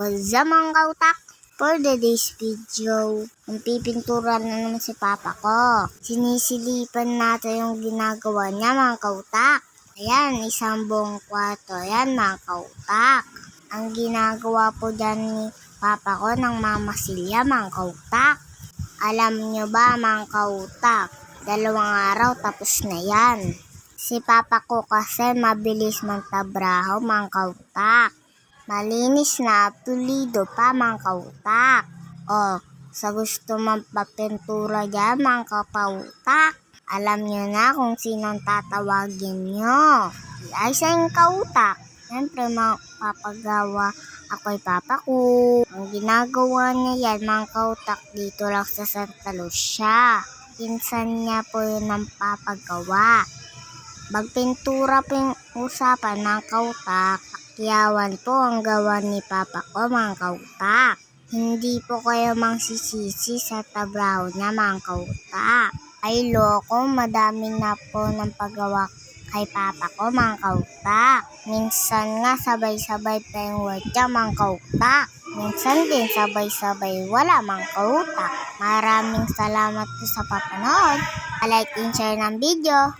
What's up mga kautak? For today's video, pipintura na naman si Papa ko. Sinisilipan natin yung ginagawa niya mga kautak. Ayan, isang buong kwarto. Ayan mga kautak. Ang ginagawa po dyan ni Papa ko ng mamasilya mga kautak. Alam nyo ba mga kautak? 2 araw tapos na yan. Si Papa ko kasi mabilis magtabraho mga kautak. Malinis na, pulido pa mga kautak. O, sa gusto magpapintura dyan mga kautak, alam nyo na kung sinong tatawagin nyo. Ay sa yung kautak. Siyempre mapapagawa ako'y Papa ko. Ang ginagawa niya yan mga kautak dito lang sa Santa Lucia. Pinsan niya po yun ang papagawa. Magpintura po yung usapan ng kautak. Yawan po ang gawa ni Papa ko mga kautak. Hindi po kayo mangsisisi sa trabaho niya mga kautak. Ay loko, madami na po ng paggawa kay Papa ko mga kautak. Minsan nga sabay-sabay pa yung word niya mga kautak. Minsan din sabay-sabay wala mga kautak. Maraming salamat po sa papanood. Like and share ng video.